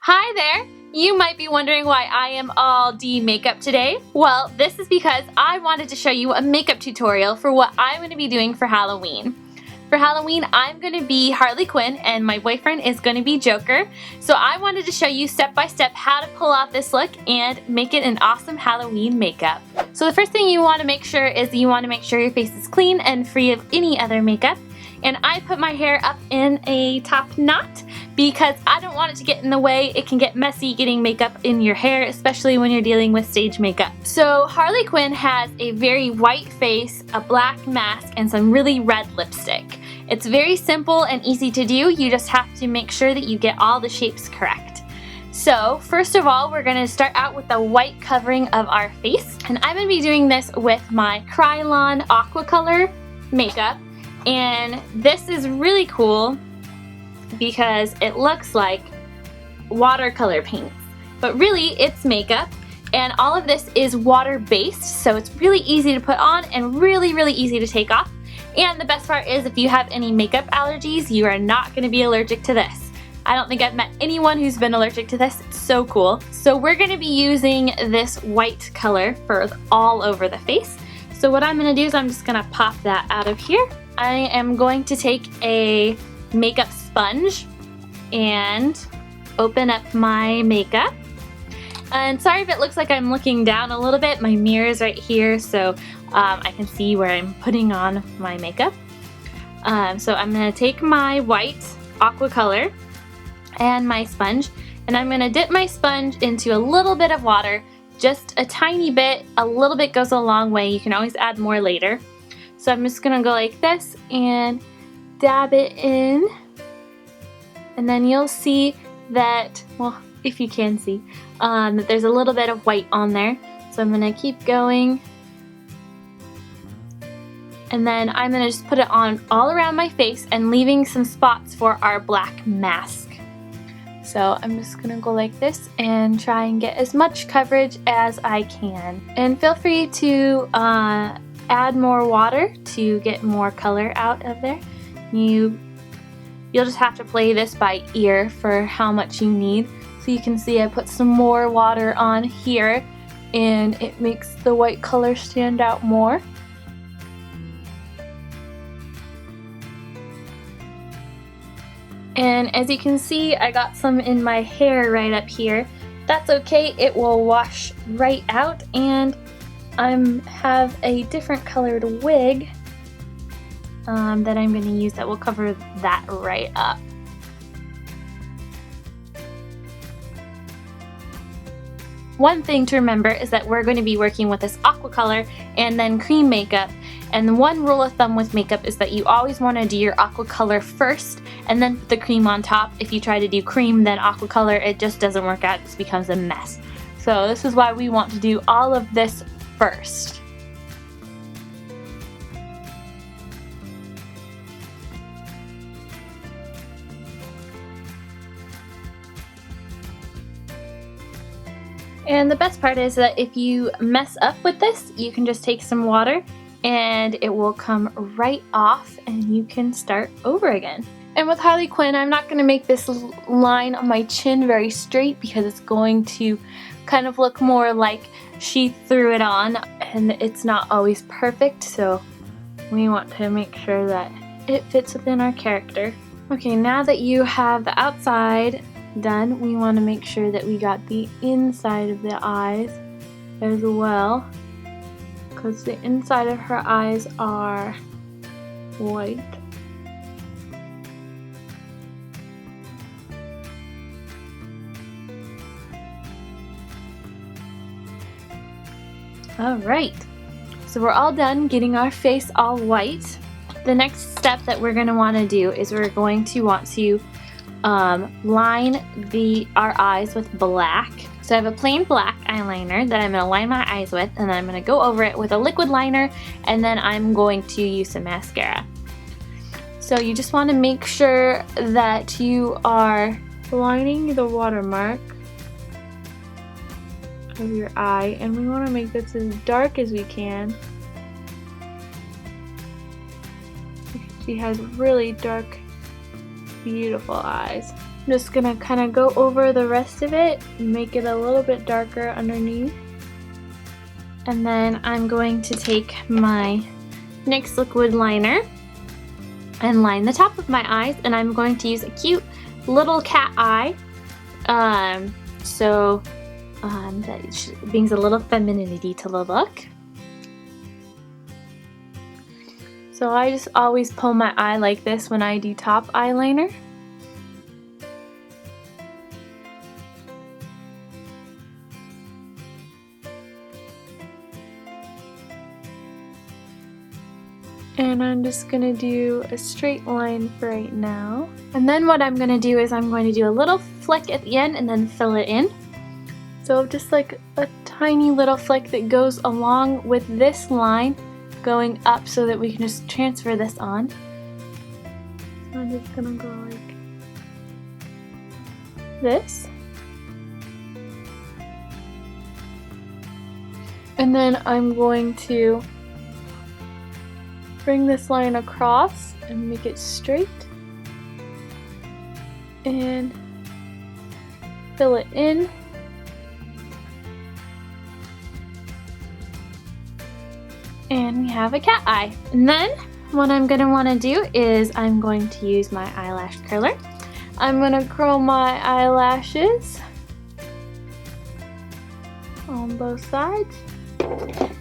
Hi there! You might be wondering why I am all de-makeup today. Well, this is because I wanted to show you a makeup tutorial for what I'm going to be doing for Halloween. For Halloween, I'm going to be Harley Quinn and my boyfriend is going to be Joker. So I wanted to show you step by step how to pull off this look and make it an awesome Halloween makeup. So the first thing you want to make sure is you want to make sure your face is clean and free of any other makeup. And I put my hair up in a top knot because I don't want it to get in the way. It can get messy getting makeup in your hair, especially when you're dealing with stage makeup. So Harley Quinn has a very white face, a black mask, and some really red lipstick. It's very simple and easy to do. You just have to make sure that you get all the shapes correct. So first of all, we're going to start out with the white covering of our face. And I'm going to be doing this with my Krylon Aqua Color makeup. And this is really cool because it looks like watercolor paints, but really it's makeup, and all of this is water-based, so it's really easy to put on and really easy to take off. And the best part is if you have any makeup allergies, you are not going to be allergic to this. I don't think I've met anyone who's been allergic to this. It's so cool. So we're going to be using this white color for all over the face. So what I'm going to do is I'm just going to pop that out of here. I am going to take a makeup sponge and open up my makeup. And sorry if it looks like I'm looking down a little bit. My mirror is right here, so I can see where I'm putting on my makeup. So I'm going to take my white aqua color and my sponge, and I'm going to dip my sponge into a little bit of water, just a tiny bit. A little bit goes a long way. You can always add more later. So I'm just going to go like this and dab it in, and then you'll see that, well, if you can see, that there's a little bit of white on there. So I'm going to keep going, and then I'm going to just put it on all around my face and leaving some spots for our black mask. So I'm just going to go like this and try and get as much coverage as I can. And feel free to add more water to get more color out of there. You'll just have to play this by ear for how much you need. So you can see I put some more water on here and it makes the white color stand out more. And as you can see, I got some in my hair right up here. That's okay, it will wash right out, and I have a different colored wig that I'm going to use that will cover that right up. One thing to remember is that we're going to be working with this aqua color and then cream makeup. And the one rule of thumb with makeup is that you always want to do your aqua color first and then put the cream on top. If you try to do cream then aqua color, it just doesn't work out. It just becomes a mess. So this is why we want to do all of this first. And the best part is that if you mess up with this, you can just take some water and it will come right off and you can start over again. And with Harley Quinn, I'm not going to make this line on my chin very straight because it's going to kind of look more like she threw it on, and it's not always perfect, so we want to make sure that it fits within our character. Okay, now that you have the outside done, we want to make sure that we got the inside of the eyes as well, because the inside of her eyes are white. Alright, so we're all done getting our face all white. The next step that we're going to want to do is we're going to want to line our eyes with black. So I have a plain black eyeliner that I'm going to line my eyes with, and then I'm going to go over it with a liquid liner, and then I'm going to use some mascara. So you just want to make sure that you are lining the watermark of your eye, and we want to make this as dark as we can. She has really dark, beautiful eyes. I'm just gonna kind of go over the rest of it and make it a little bit darker underneath. And then I'm going to take my NYX liquid liner and line the top of my eyes, and I'm going to use a cute little cat eye. That brings a little femininity to the look. So I just always pull my eye like this when I do top eyeliner. And I'm just going to do a straight line for right now. And then what I'm going to do is I'm going to do a little flick at the end and then fill it in. So just like a tiny little flick that goes along with this line going up so that we can just transfer this on. So I'm just going to go like this. And then I'm going to bring this line across and make it straight and fill it in. And we have a cat eye. And then what I'm going to want to do is I'm going to use my eyelash curler. I'm going to curl my eyelashes on both sides.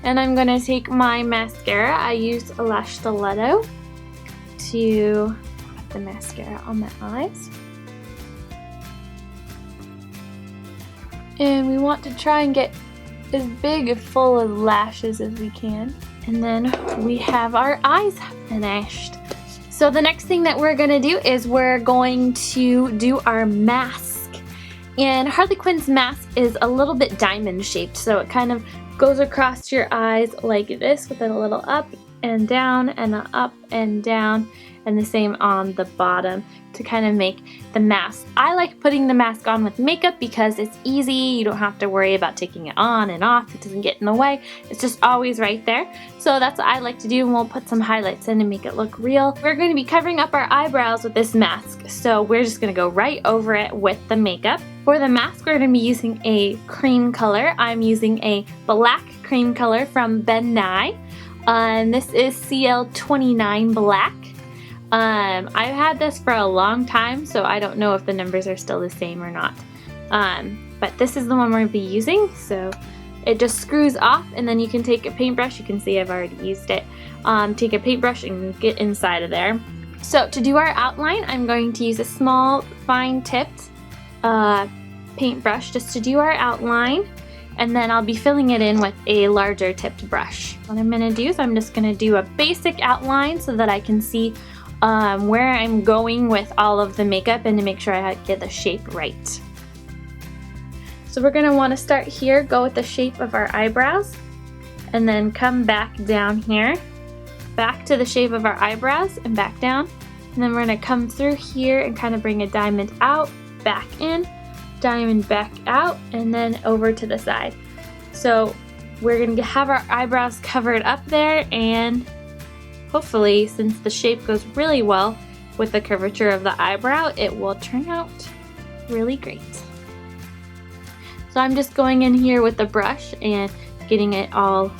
And I'm going to take my mascara. I used a lash stiletto to put the mascara on my eyes. And we want to try and get as big and full of lashes as we can. And then we have our eyes finished. So the next thing that we're going to do is we're going to do our mask. And Harley Quinn's mask is a little bit diamond shaped, so it kind of goes across your eyes like this with a little up and down and an up and down, and the same on the bottom to kind of make the mask. I like putting the mask on with makeup because it's easy. You don't have to worry about taking it on and off. It doesn't get in the way. It's just always right there. So that's what I like to do, and we'll put some highlights in and make it look real. We're going to be covering up our eyebrows with this mask, so we're just going to go right over it with the makeup. For the mask, we're going to be using a cream color. I'm using a black cream color from Ben Nye. And this is CL29 Black. I've had this for a long time, so I don't know if the numbers are still the same or not. But this is the one we're going to be using, so it just screws off, and then you can take a paintbrush. You can see I've already used it. Take a paintbrush and get inside of there. So to do our outline, I'm going to use a small, fine-tipped paintbrush just to do our outline. And then I'll be filling it in with a larger tipped brush. What I'm going to do is I'm just going to do a basic outline so that I can see where I'm going with all of the makeup and to make sure I get the shape right. So we're going to want to start here, go with the shape of our eyebrows, and then come back down here, back to the shape of our eyebrows and back down. And then we're going to come through here and kind of bring a diamond out, back in, diamond back out, and then over to the side. So we're going to have our eyebrows covered up there, and hopefully, since the shape goes really well with the curvature of the eyebrow, it will turn out really great. So I'm just going in here with the brush and getting it all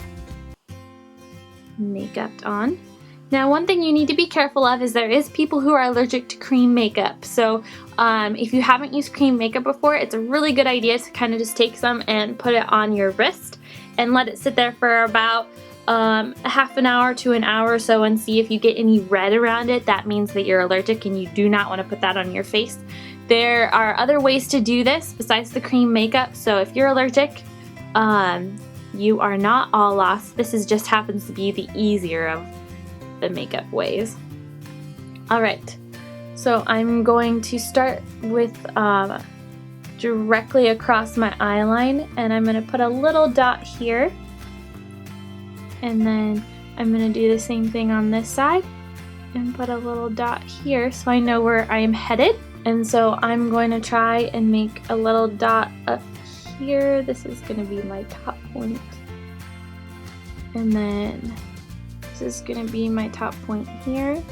makeuped on. Now, one thing you need to be careful of is there is people who are allergic to cream makeup. So if you haven't used cream makeup before, it's a really good idea to kind of just take some and put it on your wrist and let it sit there for about a half an hour to an hour or so and see if you get any red around it. That means that you're allergic and you do not want to put that on your face. There are other ways to do this besides the cream makeup. So if you're allergic, you are not all lost. This just happens to be the easier of the makeup ways. Alright, so I'm going to start with directly across my eyeline, and I'm going to put a little dot here, and then I'm going to do the same thing on this side and put a little dot here so I know where I am headed. And so I'm going to try and make a little dot up here. This is going to be my top point, and then this is going to be my top point here.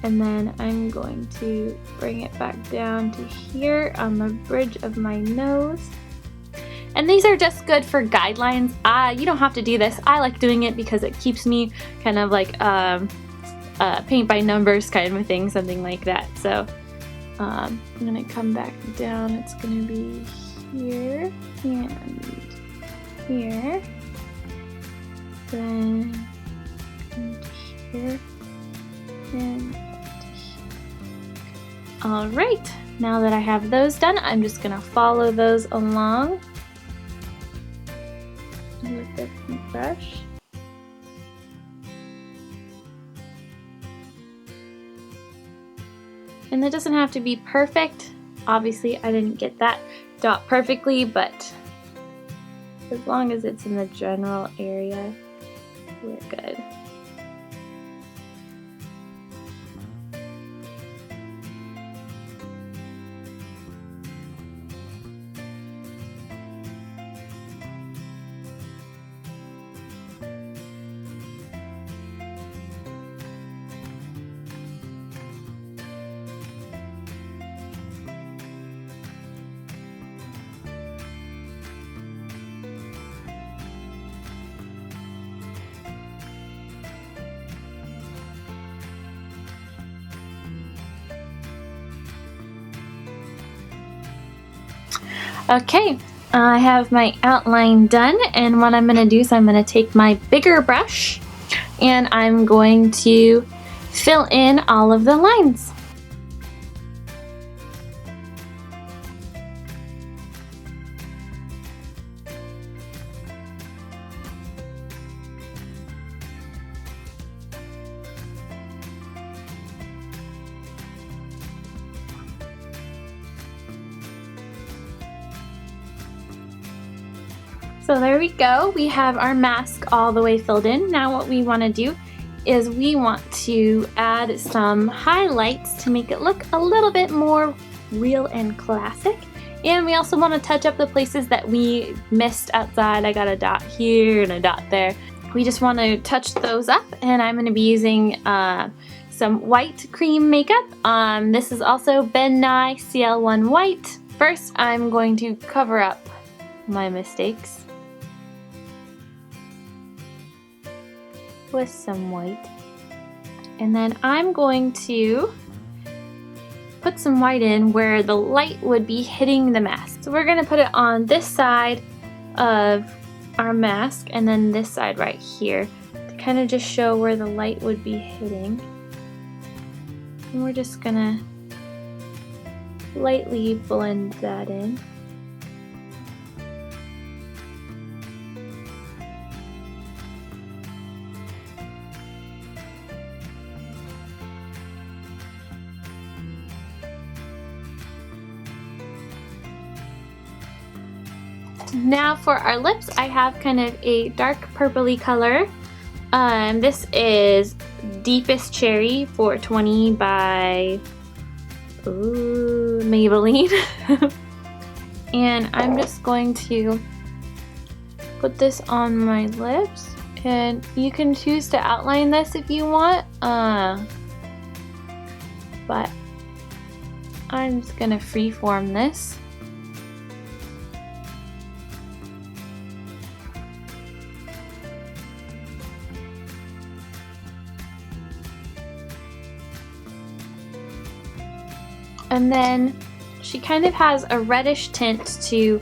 And then I'm going to bring it back down to here on the bridge of my nose. And these are just good for guidelines. You don't have to do this. I like doing it because it keeps me kind of like paint by numbers kind of thing, something like that. So I'm gonna come back down. It's gonna be here and here, then here and here. All right, now that I have those done, I'm just gonna follow those along with the brush. And it doesn't have to be perfect. Obviously, I didn't get that dot perfectly, but as long as it's in the general area, we're good. Okay, I have my outline done, and what I'm going to do is I'm going to take my bigger brush and I'm going to fill in all of the lines. So there we go, we have our mask all the way filled in. Now what we want to do is we want to add some highlights to make it look a little bit more real and classic. And we also want to touch up the places that we missed outside. I got a dot here and a dot there. We just want to touch those up, and I'm going to be using some white cream makeup. This is also Ben Nye CL1 White. First, I'm going to cover up my mistakes with some white, and then I'm going to put some white in where the light would be hitting the mask. So we're going to put it on this side of our mask and then this side right here to kind of just show where the light would be hitting. And we're just going to lightly blend that in. Now for our lips, I have kind of a dark purpley color. This is Deepest Cherry 420 by Maybelline. And I'm just going to put this on my lips. And you can choose to outline this if you want. But I'm just gonna freeform this. And then she kind of has a reddish tint to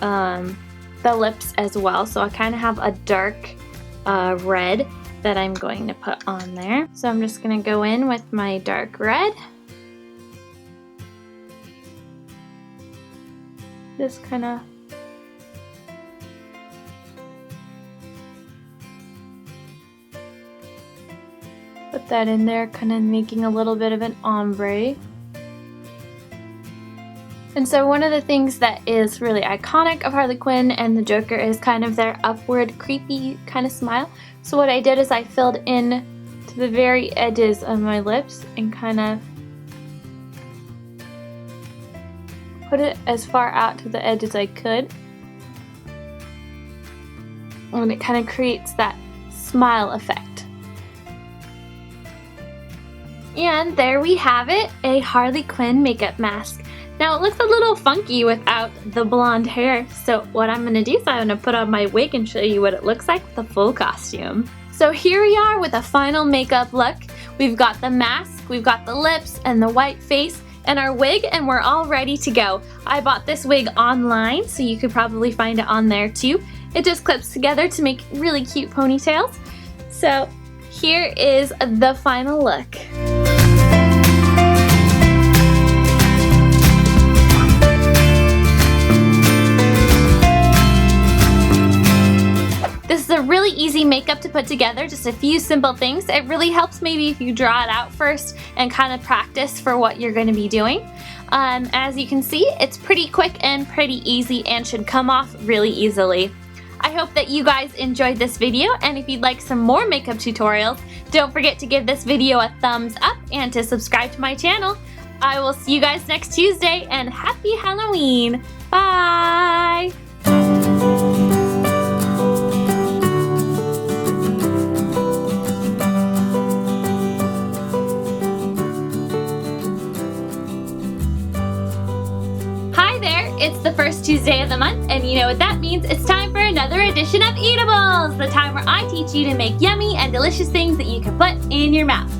the lips as well. So I kind of have a dark red that I'm going to put on there. So I'm just going to go in with my dark red. Just kind of put that in there, kind of making a little bit of an ombre. And so one of the things that is really iconic of Harley Quinn and the Joker is kind of their upward, creepy kind of smile. So what I did is I filled in to the very edges of my lips and kind of put it as far out to the edge as I could. And it kind of creates that smile effect. And there we have it, a Harley Quinn makeup mask. Now it looks a little funky without the blonde hair, so what I'm gonna do is I'm gonna put on my wig and show you what it looks like with the full costume. So here we are with a final makeup look. We've got the mask, we've got the lips and the white face and our wig, and we're all ready to go. I bought this wig online, so you could probably find it on there too. It just clips together to make really cute ponytails. So here is the final look. This is a really easy makeup to put together, just a few simple things. It really helps maybe if you draw it out first and kind of practice for what you're going to be doing. As you can see, it's pretty quick and pretty easy and should come off really easily. I hope that you guys enjoyed this video, and if you'd like some more makeup tutorials, don't forget to give this video a thumbs up and to subscribe to my channel. I will see you guys next Tuesday, and happy Halloween! Bye! It's the first Tuesday of the month, and you know what that means. It's time for another edition of Eatables, the time where I teach you to make yummy and delicious things that you can put in your mouth.